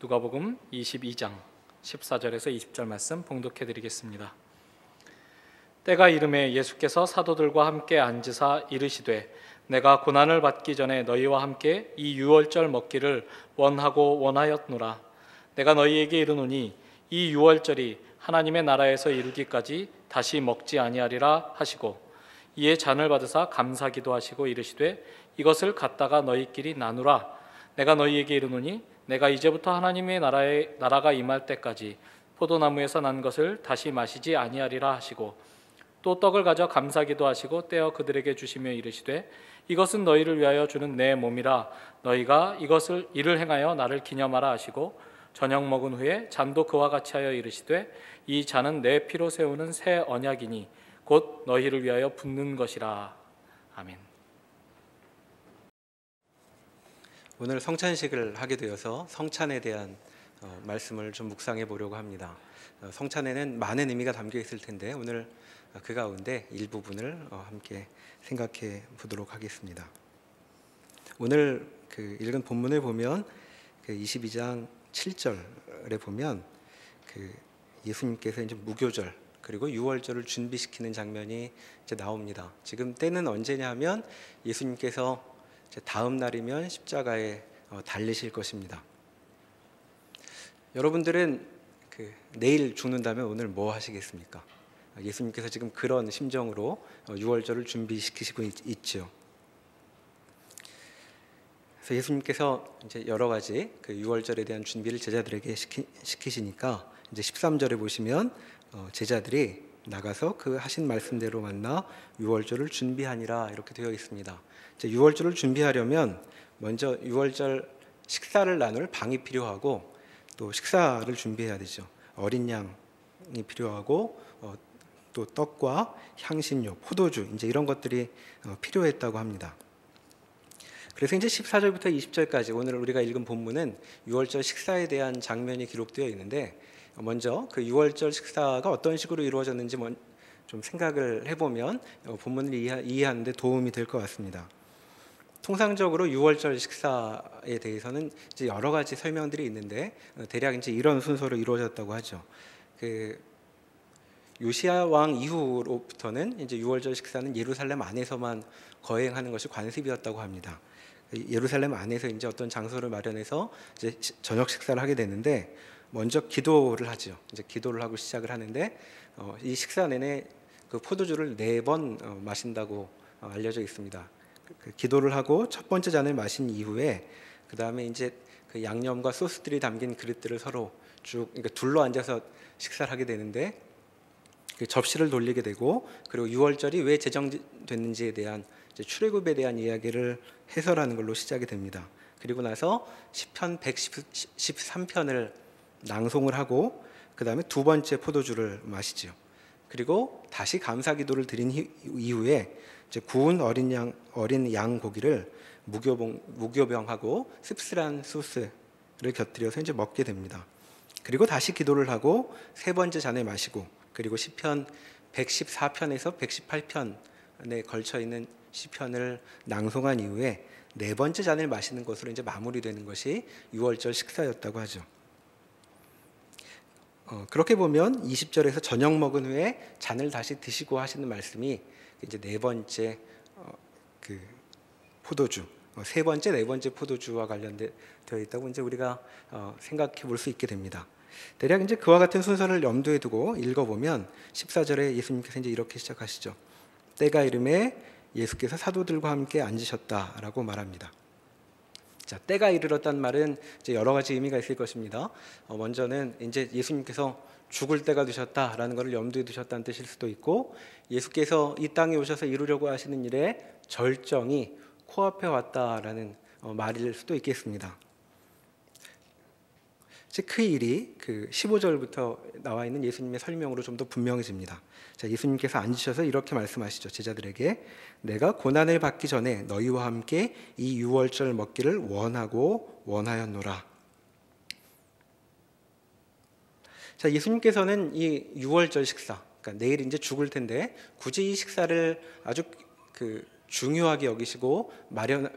누가복음 22장 14절에서 20절 말씀 봉독해 드리겠습니다. 때가 이르매 예수께서 사도들과 함께 앉으사 이르시되 내가 고난을 받기 전에 너희와 함께 이 유월절 먹기를 원하고 원하였노라. 내가 너희에게 이르노니 이 유월절이 하나님의 나라에서 이루기까지 다시 먹지 아니하리라 하시고 이에 잔을 받으사 감사기도 하시고 이르시되 이것을 갖다가 너희끼리 나누라. 내가 너희에게 이르노니 내가 이제부터 하나님의 나라가 임할 때까지 포도나무에서 난 것을 다시 마시지 아니하리라 하시고 또 떡을 가져 감사기도 하시고 떼어 그들에게 주시며 이르시되 이것은 너희를 위하여 주는 내 몸이라. 너희가 이를 행하여 나를 기념하라 하시고 저녁 먹은 후에 잔도 그와 같이 하여 이르시되 이 잔은 내 피로 세우는 새 언약이니 곧 너희를 위하여 붓는 것이라. 아멘. 오늘 성찬식을 하게 되어서 성찬에 대한 말씀을 좀 묵상해 보려고 합니다. 성찬에는 많은 의미가 담겨 있을 텐데 오늘 그 가운데 일부분을 함께 생각해 보도록 하겠습니다. 오늘 읽은 본문을 보면 22장 7절에 보면 예수님께서 이제 무교절 그리고 유월절을 준비시키는 장면이 이제 나옵니다. 지금 때는 언제냐 하면 예수님께서 다음 날이면 십자가에 달리실 것입니다. 여러분들은 내일 죽는다면 오늘 뭐 하시겠습니까? 예수님께서 지금 그런 심정으로 유월절을 준비시키시고 있죠. 그래서 예수님께서 이제 여러 가지 유월절에 대한 준비를 제자들에게 시키시니까 이제 13절에 보시면 제자들이 나가서 그 하신 말씀대로 만나 유월절을 준비하니라 이렇게 되어 있습니다. 유월절을 준비하려면 먼저 유월절 식사를 나눌 방이 필요하고 또 식사를 준비해야 되죠. 어린 양이 필요하고 또 떡과 향신료, 포도주 이제 이런 것들이 필요했다고 합니다. 그래서 이제 14절부터 20절까지 오늘 우리가 읽은 본문은 유월절 식사에 대한 장면이 기록되어 있는데 먼저 그 유월절 식사가 어떤 식으로 이루어졌는지 좀 생각을 해보면 본문을 이해하는 데 도움이 될 것 같습니다. 통상적으로 유월절 식사에 대해서는 이제 여러 가지 설명들이 있는데 대략 이제 이런 순서로 이루어졌다고 하죠. 요시야 왕 이후로부터는 이제 유월절 식사는 예루살렘 안에서만 거행하는 것이 관습이었다고 합니다. 예루살렘 안에서 이제 어떤 장소를 마련해서 이제 저녁 식사를 하게 되는데 먼저 기도를 하죠. 이제 기도를 하고 시작을 하는데 이 식사 내내 그 포도주를 4번 마신다고 알려져 있습니다. 기도를 하고 첫 번째 잔을 마신 이후에 그 다음에 이제 그 양념과 소스들이 담긴 그릇들을 서로 쭉 그러니까 둘러 앉아서 식사를 하게 되는데 그 접시를 돌리게 되고 그리고 유월절이 왜 제정됐는지에 대한 출애굽에 대한 이야기를 해설하는 걸로 시작이 됩니다. 그리고 나서 시편 113편을 낭송을 하고 그 다음에 두 번째 포도주를 마시죠. 그리고 다시 감사기도를 드린 이후에 이제 구운 어린 양 고기를 무교병하고 씁쓸한 소스를 곁들여서 이제 먹게 됩니다. 그리고 다시 기도를 하고 세 번째 잔을 마시고 그리고 시편 114편에서 118편에 걸쳐 있는 시편을 낭송한 이후에 네 번째 잔을 마시는 것으로 이제 마무리되는 것이 유월절 식사였다고 하죠. 그렇게 보면 20절에서 저녁 먹은 후에 잔을 다시 드시고 하시는 말씀이 이제 네 번째 포도주, 세 번째, 네 번째 포도주와 관련되어 있다고 이제 우리가 생각해 볼 수 있게 됩니다. 대략 이제 그와 같은 순서를 염두에 두고 읽어보면 14절에 예수님께서 이제 이렇게 시작하시죠. 때가 이르매 예수께서 사도들과 함께 앉으셨다라고 말합니다. 자, 때가 이르렀다는 말은 이제 여러 가지 의미가 있을 것입니다. 먼저는 이제 예수님께서 죽을 때가 되셨다라는 것을 염두에 두셨다는 뜻일 수도 있고 예수께서 이 땅에 오셔서 이루려고 하시는 일의 절정이 코앞에 왔다라는 말일 수도 있겠습니다. 그 일이 15절부터 나와 있는 예수님의 설명으로 좀 더 분명해집니다. 자, 예수님께서 앉으셔서 이렇게 말씀하시죠. 제자들에게 내가 고난을 받기 전에 너희와 함께 이 유월절 먹기를 원하고 원하였노라. 자, 예수님께서는 이 유월절 식사, 그러니까 내일 이제 죽을 텐데 굳이 이 식사를 아주 중요하게 여기시고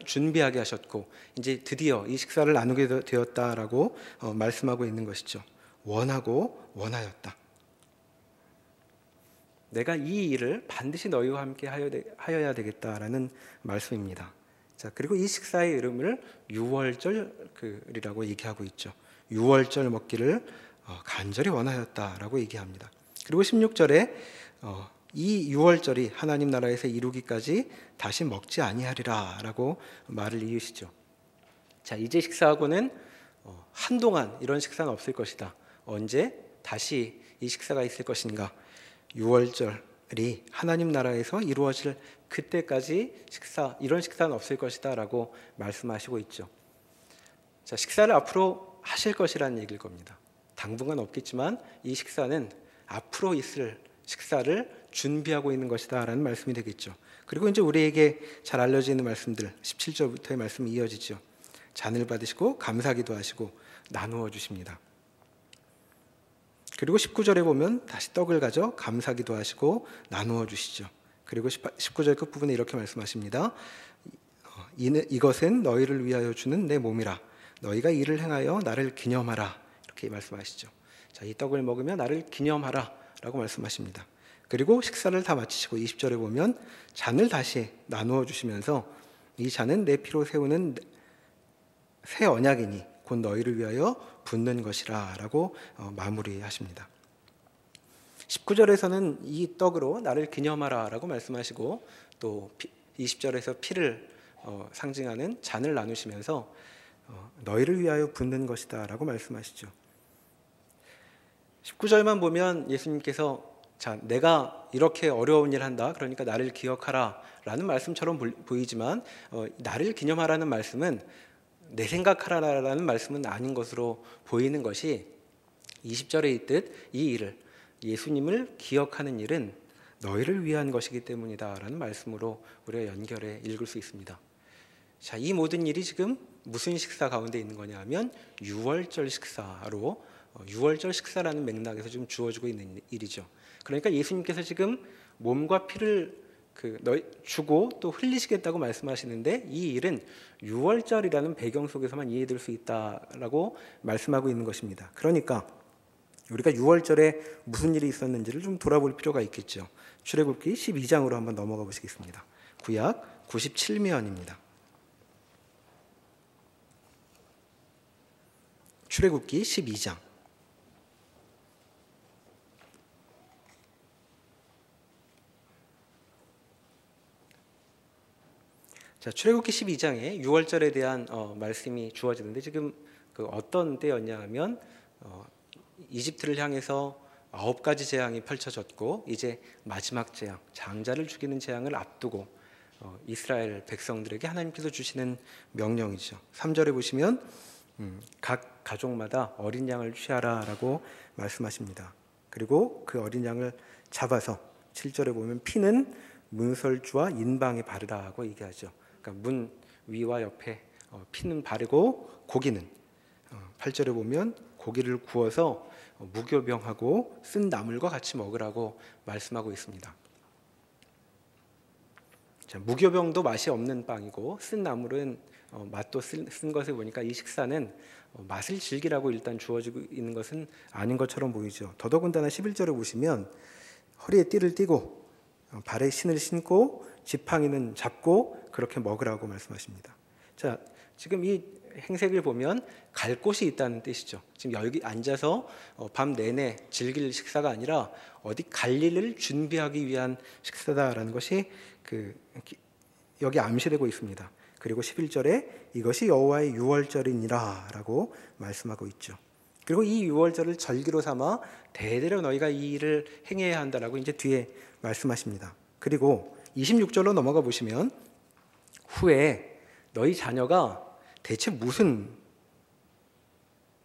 준비하게 하셨고 이제 드디어 이 식사를 나누게 되었다라고 말씀하고 있는 것이죠. 원하고 원하였다. 내가 이 일을 반드시 너희와 함께 하여야 되겠다라는 말씀입니다. 자, 그리고 이 식사의 이름을 유월절이라고 얘기하고 있죠. 유월절 먹기를 간절히 원하였다라고 얘기합니다. 그리고 16절에 이 유월절이 하나님 나라에서 이루기까지 다시 먹지 아니하리라라고 말을 이으시죠. 자, 이제 식사하고는 한동안 이런 식사는 없을 것이다. 언제 다시 이 식사가 있을 것인가? 유월절이 하나님 나라에서 이루어질 그때까지 이런 식사는 없을 것이다라고 말씀하시고 있죠. 자, 식사를 앞으로 하실 것이라는 얘기일 겁니다. 당분간 없겠지만 이 식사는 앞으로 있을 식사를 준비하고 있는 것이다라는 말씀이 되겠죠. 그리고 이제 우리에게 잘 알려져 있는 말씀들 17절부터의 말씀이 이어지죠. 잔을 받으시고 감사기도 하시고 나누어 주십니다. 그리고 19절에 보면 다시 떡을 가져 감사기도 하시고 나누어 주시죠. 그리고 19절 끝부분에 이렇게 말씀하십니다. 이것은 너희를 위하여 주는 내 몸이라. 너희가 이를 행하여 나를 기념하라. 이렇게 말씀하시죠. 자, 이 떡을 먹으며 나를 기념하라 라고 말씀하십니다. 그리고 식사를 다 마치시고 20절에 보면 잔을 다시 나누어 주시면서 이 잔은 내 피로 세우는 새 언약이니 곧 너희를 위하여 붓는 것이라 라고 마무리하십니다. 19절에서는 이 떡으로 나를 기념하라 라고 말씀하시고 또 20절에서 피를 상징하는 잔을 나누시면서 너희를 위하여 붓는 것이다 라고 말씀하시죠. 19절만 보면 예수님께서 자, 내가 이렇게 어려운 일 한다. 그러니까 나를 기억하라 라는 말씀처럼 보이지만 나를 기념하라는 말씀은 내 생각하라라는 말씀은 아닌 것으로 보이는 것이 20절에 있듯 이 일을 예수님을 기억하는 일은 너희를 위한 것이기 때문이다 라는 말씀으로 우리가 연결해 읽을 수 있습니다. 자, 이 모든 일이 지금 무슨 식사 가운데 있는 거냐 하면 유월절 식사로 유월절 식사라는 맥락에서 지금 주어지고 있는 일이죠. 그러니까 예수님께서 지금 몸과 피를 주고 또 흘리시겠다고 말씀하시는데 이 일은 유월절이라는 배경 속에서만 이해될 수 있다라고 말씀하고 있는 것입니다. 그러니까 우리가 유월절에 무슨 일이 있었는지를 좀 돌아볼 필요가 있겠죠. 출애굽기 12장으로 한번 넘어가 보시겠습니다. 구약 97면입니다. 출애굽기 12장. 자, 출애굽기 12장에 유월절에 대한 말씀이 주어지는데 지금 어떤 때였냐 하면 이집트를 향해서 9가지 재앙이 펼쳐졌고 이제 마지막 재앙, 장자를 죽이는 재앙을 앞두고 이스라엘 백성들에게 하나님께서 주시는 명령이죠. 3절에 보시면 각 가족마다 어린 양을 취하라라고 말씀하십니다. 그리고 그 어린 양을 잡아서 7절에 보면 피는 문설주와 인방에 바르라고 얘기하죠. 그러니까 문 위와 옆에 피는 바르고 고기는 8절에 보면 고기를 구워서 무교병하고 쓴 나물과 같이 먹으라고 말씀하고 있습니다. 자, 무교병도 맛이 없는 빵이고 쓴 나물은 맛도 쓴 것을 보니까 이 식사는 맛을 즐기라고 일단 주어지고 있는 것은 아닌 것처럼 보이죠. 더더군다나 11절에 보시면 허리에 띠를 띠고 발에 신을 신고 지팡이는 잡고 그렇게 먹으라고 말씀하십니다. 자, 지금 이 행색을 보면 갈 곳이 있다는 뜻이죠. 지금 여기 앉아서 밤 내내 즐길 식사가 아니라 어디 갈 일을 준비하기 위한 식사다라는 것이 여기 암시되고 있습니다. 그리고 11절에 이것이 여호와의 유월절이니라 라고 말씀하고 있죠. 그리고 이 유월절을 절기로 삼아 대대로 너희가 이 일을 행해야 한다라고 이제 뒤에 말씀하십니다. 그리고 26절로 넘어가 보시면 후에 너희 자녀가 대체 무슨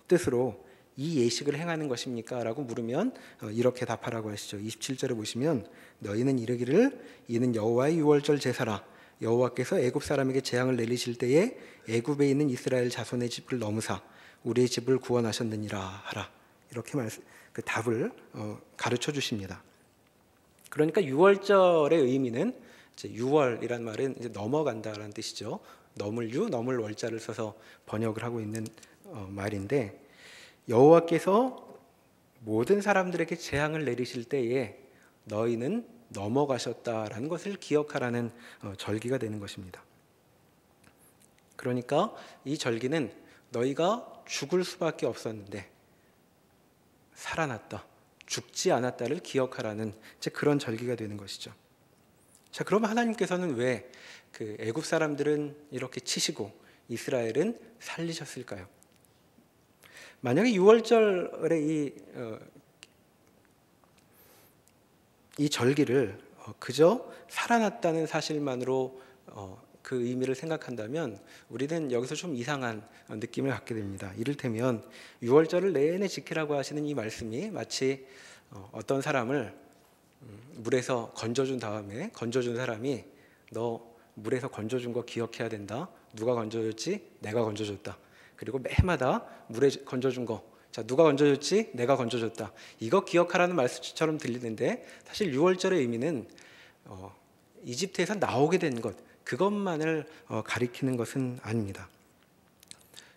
뜻으로 이 예식을 행하는 것입니까? 라고 물으면 이렇게 답하라고 하시죠. 27절에 보시면 너희는 이르기를 이는 여호와의 유월절 제사라. 여호와께서 애굽 사람에게 재앙을 내리실 때에 애굽에 있는 이스라엘 자손의 집을 넘으사 우리의 집을 구원하셨느니라 하라. 이렇게 답을 가르쳐 주십니다. 그러니까 유월절의 의미는 이제 유월이란 말은 이제 넘어간다라는 뜻이죠. 넘을 유, 넘을 월자를 써서 번역을 하고 있는 말인데, 여호와께서 모든 사람들에게 재앙을 내리실 때에 너희는 넘어가셨다라는 것을 기억하라는 절기가 되는 것입니다. 그러니까 이 절기는 너희가 죽을 수밖에 없었는데 살아났다, 죽지 않았다를 기억하라는 이제 그런 절기가 되는 것이죠. 자, 그러면 하나님께서는 왜 그 애굽 사람들은 이렇게 치시고 이스라엘은 살리셨을까요? 만약에 유월절의 이 절기를 그저 살아났다는 사실만으로 그 의미를 생각한다면 우리는 여기서 좀 이상한 느낌을 갖게 됩니다. 이를테면 유월절을 내내 지키라고 하시는 이 말씀이 마치 어떤 사람을 물에서 건져준 다음에 건져준 사람이 너 물에서 건져준 거 기억해야 된다. 누가 건져줬지? 내가 건져줬다. 그리고 매해마다 물에 건져준 거, 자, 누가 건져줬지? 내가 건져줬다. 이거 기억하라는 말씀처럼 들리는데 사실 유월절의 의미는 이집트에서 나오게 된 것, 그것만을 가리키는 것은 아닙니다.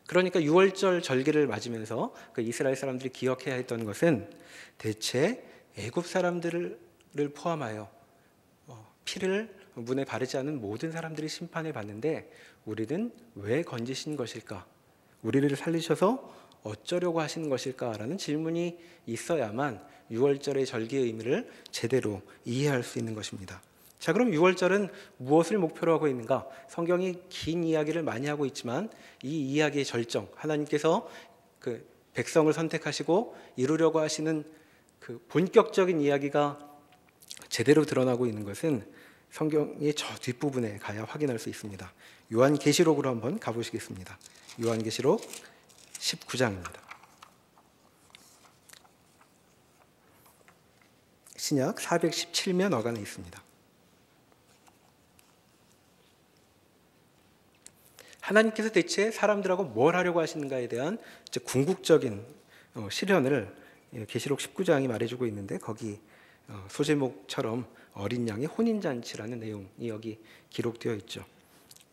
그러니까 유월절 절기를 맞으면서 그 이스라엘 사람들이 기억해야 했던 것은 대체 애굽 사람들을 포함하여 피를 문에 바르지 않은 모든 사람들이 심판을 받는데 우리는 왜 건지신 것일까? 우리를 살리셔서 어쩌려고 하시는 것일까라는 질문이 있어야만 유월절의 절기의 의미를 제대로 이해할 수 있는 것입니다. 자, 그럼 유월절은 무엇을 목표로 하고 있는가? 성경이 긴 이야기를 많이 하고 있지만 이 이야기의 절정, 하나님께서 그 백성을 선택하시고 이루려고 하시는 그 본격적인 이야기가 제대로 드러나고 있는 것은 성경의 저 뒷부분에 가야 확인할 수 있습니다. 요한계시록으로 한번 가보시겠습니다. 요한계시록 19장입니다. 신약 417면 어간에 있습니다. 하나님께서 대체 사람들하고 뭘 하려고 하시는가에 대한 궁극적인 실현을 계시록 19장이 말해주고 있는데 거기 소제목처럼 어린 양의 혼인잔치라는 내용이 여기 기록되어 있죠.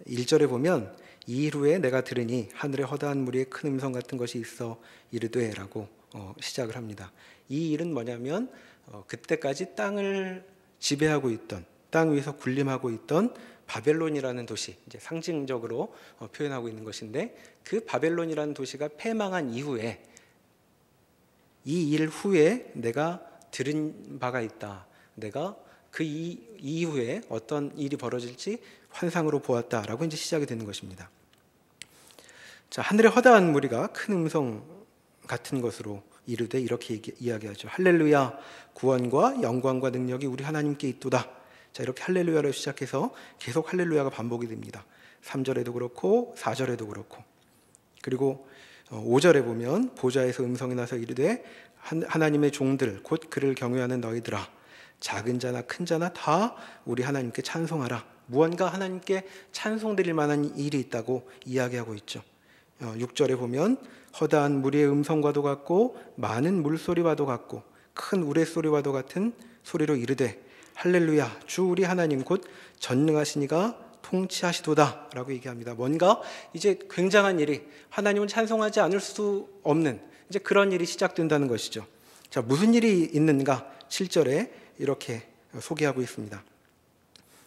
1절에 보면 이 일 후에 내가 들으니 하늘에 허다한 무리의 큰 음성 같은 것이 있어 이르되 라고 시작을 합니다. 이 일은 뭐냐면 그때까지 땅을 지배하고 있던, 땅 위에서 군림하고 있던 바벨론이라는 도시, 이제 상징적으로 표현하고 있는 것인데 그 바벨론이라는 도시가 패망한 이후에 이 일 후에 내가 들은 바가 있다. 내가 그 이후에 어떤 일이 벌어질지 환상으로 보았다라고 이제 시작이 되는 것입니다. 자, 하늘의 허다한 무리가 큰 음성 같은 것으로 이르되 이렇게 이야기하죠. 할렐루야, 구원과 영광과 능력이 우리 하나님께 있도다. 자, 이렇게 할렐루야로 시작해서 계속 할렐루야가 반복이 됩니다. 3절에도 그렇고 4절에도 그렇고, 그리고 5절에 보면 보좌에서 음성이 나서 이르되 하나님의 종들 곧 그를 경외하는 너희들아, 작은 자나 큰 자나 다 우리 하나님께 찬송하라. 무언가 하나님께 찬송드릴 만한 일이 있다고 이야기하고 있죠. 6절에 보면 허다한 무리의 음성과도 같고 많은 물소리와도 같고 큰 우레소리와도 같은 소리로 이르되 할렐루야, 주 우리 하나님 곧 전능하신 이가 통치하시도다 라고 얘기합니다. 뭔가 이제 굉장한 일이, 하나님은 찬송하지 않을 수 없는 이제 그런 일이 시작된다는 것이죠. 자, 무슨 일이 있는가? 7절에 이렇게 소개하고 있습니다.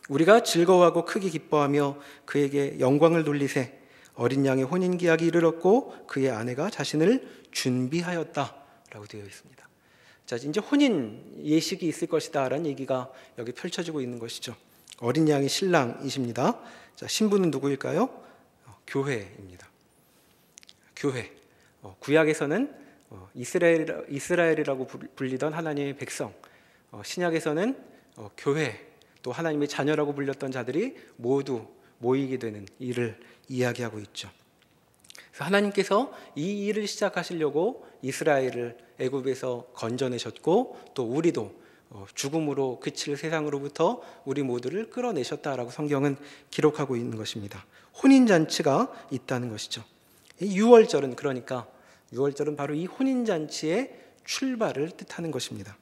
우리가 즐거워하고 크게 기뻐하며 그에게 영광을 돌리세. 어린 양의 혼인기약이 이르렀고 그의 아내가 자신을 준비하였다라고 되어 있습니다. 자, 이제 혼인 예식이 있을 것이다라는 얘기가 여기 펼쳐지고 있는 것이죠. 어린 양이 신랑이십니다. 자, 신부는 누구일까요? 교회입니다. 교회. 구약에서는 이스라엘이라고 불리던 하나님의 백성, 신약에서는 교회, 또 하나님의 자녀라고 불렸던 자들이 모두 모이게 되는 일을 이야기하고 있죠. 그래서 하나님께서 이 일을 시작하시려고 이스라엘을 애굽에서 건져내셨고 또 우리도 죽음으로 그칠 세상으로부터 우리 모두를 끌어내셨다라고 성경은 기록하고 있는 것입니다. 혼인잔치가 있다는 것이죠. 유월절은 그러니까 유월절은 바로 이 혼인잔치의 출발을 뜻하는 것입니다.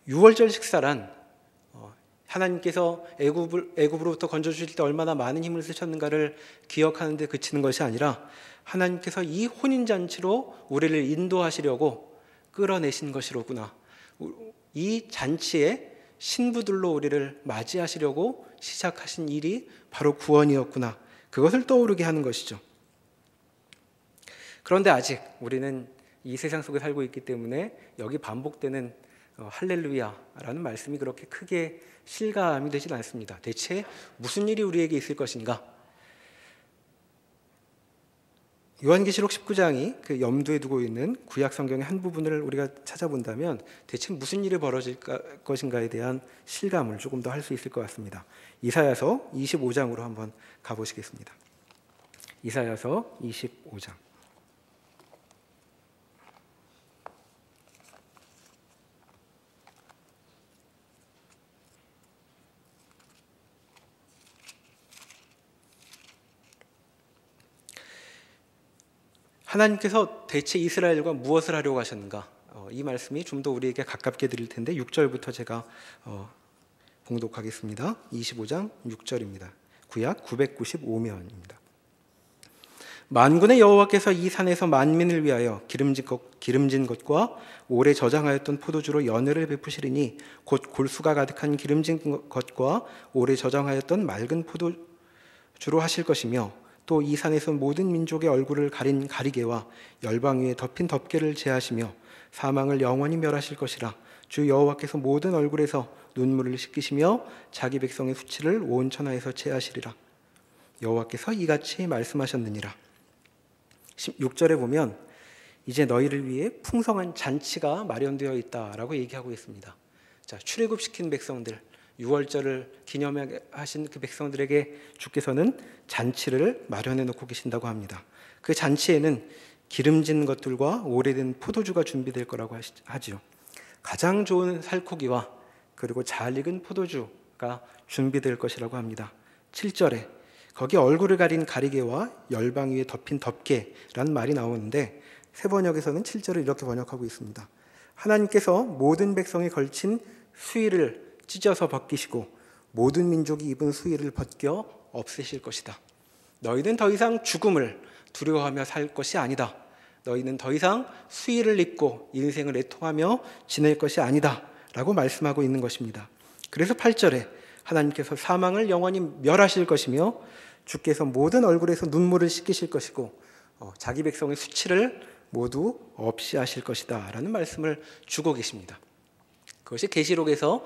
유월절 식사란 하나님께서 애굽으로부터 건져주실 때 얼마나 많은 힘을 쓰셨는가를 기억하는 데 그치는 것이 아니라 하나님께서 이 혼인잔치로 우리를 인도하시려고 끌어내신 것이로구나. 이 잔치에 신부들로 우리를 맞이하시려고 시작하신 일이 바로 구원이었구나. 그것을 떠오르게 하는 것이죠. 그런데 아직 우리는 이 세상 속에 살고 있기 때문에 여기 반복되는 할렐루야라는 말씀이 그렇게 크게 실감이 되진 않습니다. 대체 무슨 일이 우리에게 있을 것인가? 요한계시록 19장이 그 염두에 두고 있는 구약 성경의 한 부분을 우리가 찾아본다면 대체 무슨 일이 벌어질 것인가에 대한 실감을 조금 더 할 수 있을 것 같습니다. 이사야서 25장으로 한번 가보시겠습니다. 이사야서 25장. 하나님께서 대체 이스라엘과 무엇을 하려고 하셨는가? 이 말씀이 좀 더 우리에게 가깝게 들릴 텐데 6절부터 제가 봉독하겠습니다. 25장 6절입니다. 구약 995면입니다. 만군의 여호와께서 이 산에서 만민을 위하여 기름진 것과 오래 저장하였던 포도주로 연회를 베푸시리니 곧 골수가 가득한 기름진 것과 오래 저장하였던 맑은 포도주로 하실 것이며 또 이 산에서 모든 민족의 얼굴을 가린 가리개와 열방 위에 덮인 덮개를 제하시며 사망을 영원히 멸하실 것이라. 주 여호와께서 모든 얼굴에서 눈물을 씻기시며 자기 백성의 수치를 온 천하에서 제하시리라. 여호와께서 이같이 말씀하셨느니라. 6절에 보면 이제 너희를 위해 풍성한 잔치가 마련되어 있다라고 얘기하고 있습니다. 자, 출애굽시킨 백성들, 6월절을 기념하신 그 백성들에게 주께서는 잔치를 마련해 놓고 계신다고 합니다. 그 잔치에는 기름진 것들과 오래된 포도주가 준비될 거라고 하지요. 가장 좋은 살코기와 그리고 잘 익은 포도주가 준비될 것이라고 합니다. 7절에 거기 얼굴을 가린 가리개와 열방 위에 덮인 덮개라는 말이 나오는데 새 번역에서는 7절을 이렇게 번역하고 있습니다. 하나님께서 모든 백성이 걸친 수의를 찢어서 벗기시고 모든 민족이 입은 수의를 벗겨 없애실 것이다. 너희는 더 이상 죽음을 두려워하며 살 것이 아니다. 너희는 더 이상 수의를 입고 인생을 애통하며 지낼 것이 아니다 라고 말씀하고 있는 것입니다. 그래서 8절에 하나님께서 사망을 영원히 멸하실 것이며 주께서 모든 얼굴에서 눈물을 씻기실 것이고 자기 백성의 수치를 모두 없이 하실 것이다 라는 말씀을 주고 계십니다. 그것이 계시록에서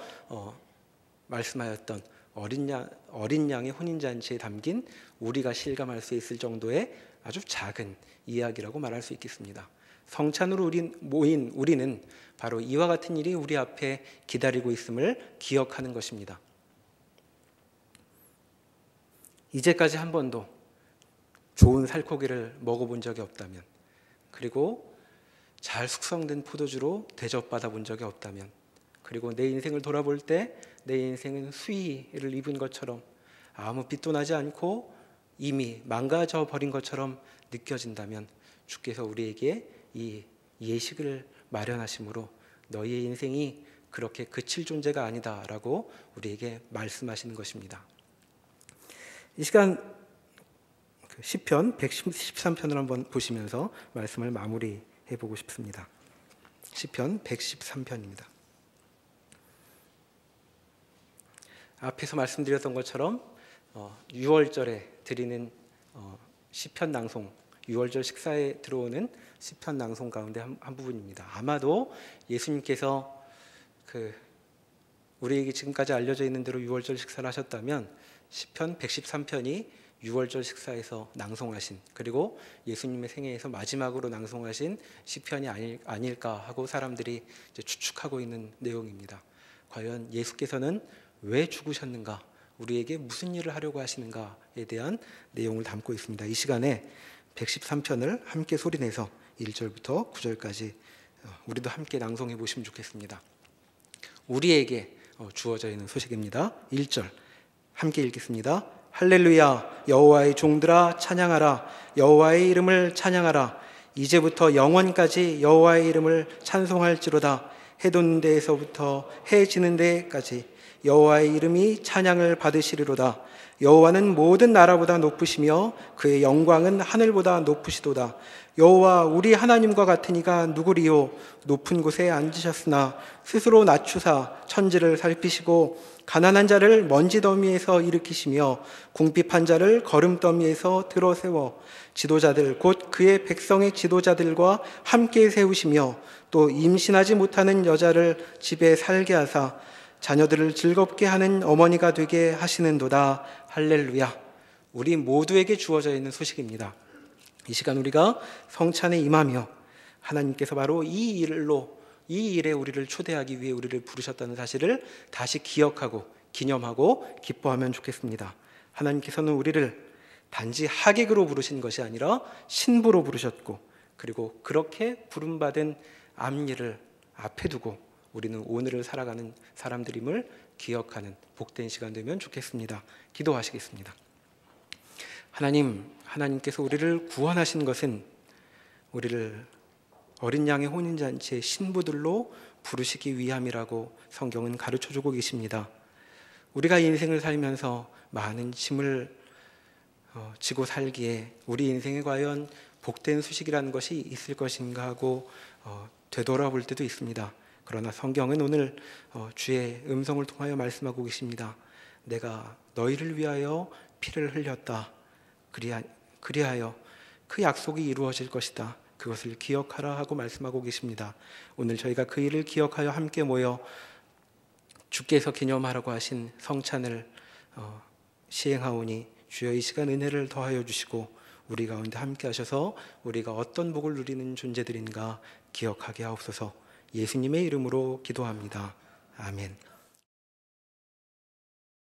말씀하였던 어린 양의 혼인잔치에 담긴 우리가 실감할 수 있을 정도의 아주 작은 이야기라고 말할 수 있겠습니다. 성찬으로 모인 우리는 바로 이와 같은 일이 우리 앞에 기다리고 있음을 기억하는 것입니다. 이제까지 한 번도 좋은 살코기를 먹어본 적이 없다면, 그리고 잘 숙성된 포도주로 대접받아 본 적이 없다면, 그리고 내 인생을 돌아볼 때 내 인생은 수의를 입은 것처럼 아무 빛도 나지 않고 이미 망가져 버린 것처럼 느껴진다면 주께서 우리에게 이 예식을 마련하심으로 너희의 인생이 그렇게 그칠 존재가 아니다라고 우리에게 말씀하시는 것입니다. 이 시간 시편 113편을 한번 보시면서 말씀을 마무리해 보고 싶습니다. 시편 113편입니다. 앞에서 말씀드렸던 것처럼 6월절에 드리는 시편 낭송, 6월절 식사에 들어오는 시편 낭송 가운데 한 부분입니다. 아마도 예수님께서 우리에게 지금까지 알려져 있는 대로 6월절 식사를 하셨다면 시편 113편이 6월절 식사에서 낭송하신, 그리고 예수님의 생애에서 마지막으로 낭송하신 시편이 아닐까 하고 사람들이 이제 추측하고 있는 내용입니다. 과연 예수께서는 왜 죽으셨는가, 우리에게 무슨 일을 하려고 하시는가에 대한 내용을 담고 있습니다. 이 시간에 113편을 함께 소리내서 1절부터 9절까지 우리도 함께 낭송해 보시면 좋겠습니다. 우리에게 주어져 있는 소식입니다. 1절 함께 읽겠습니다. 할렐루야, 여호와의 종들아 찬양하라. 여호와의 이름을 찬양하라. 이제부터 영원까지 여호와의 이름을 찬송할지로다. 해 돋는 데에서부터 해 지는 데까지 여호와의 이름이 찬양을 받으시리로다. 여호와는 모든 나라보다 높으시며 그의 영광은 하늘보다 높으시도다. 여호와 우리 하나님과 같은 이가 누구리요? 높은 곳에 앉으셨으나 스스로 낮추사 천지를 살피시고 가난한 자를 먼지 더미에서 일으키시며 궁핍한 자를 거름더미에서 들어세워 지도자들 곧 그의 백성의 지도자들과 함께 세우시며 또 임신하지 못하는 여자를 집에 살게 하사 자녀들을 즐겁게 하는 어머니가 되게 하시는도다. 할렐루야. 우리 모두에게 주어져 있는 소식입니다. 이 시간 우리가 성찬에 임하며 하나님께서 바로 이 일에 우리를 초대하기 위해 우리를 부르셨다는 사실을 다시 기억하고 기념하고 기뻐하면 좋겠습니다. 하나님께서는 우리를 단지 하객으로 부르신 것이 아니라 신부로 부르셨고, 그리고 그렇게 부름받은 앞일을 앞에 두고 우리는 오늘을 살아가는 사람들임을 기억하는 복된 시간 되면 좋겠습니다. 기도하시겠습니다. 하나님께서 우리를 구원하신 것은 우리를 어린 양의 혼인잔치의 신부들로 부르시기 위함이라고 성경은 가르쳐주고 계십니다. 우리가 인생을 살면서 많은 짐을 지고 살기에 우리 인생에 과연 복된 소식이라는 것이 있을 것인가 하고 되돌아볼 때도 있습니다. 그러나 성경은 오늘 주의 음성을 통하여 말씀하고 계십니다. 내가 너희를 위하여 피를 흘렸다. 그리하여 그 약속이 이루어질 것이다. 그것을 기억하라 하고 말씀하고 계십니다. 오늘 저희가 그 일을 기억하여 함께 모여 주께서 기념하라고 하신 성찬을 시행하오니 주여 이 시간 은혜를 더하여 주시고 우리 가운데 함께 하셔서 우리가 어떤 복을 누리는 존재들인가 기억하게 하옵소서. 예수님의 이름으로 기도합니다. 아멘.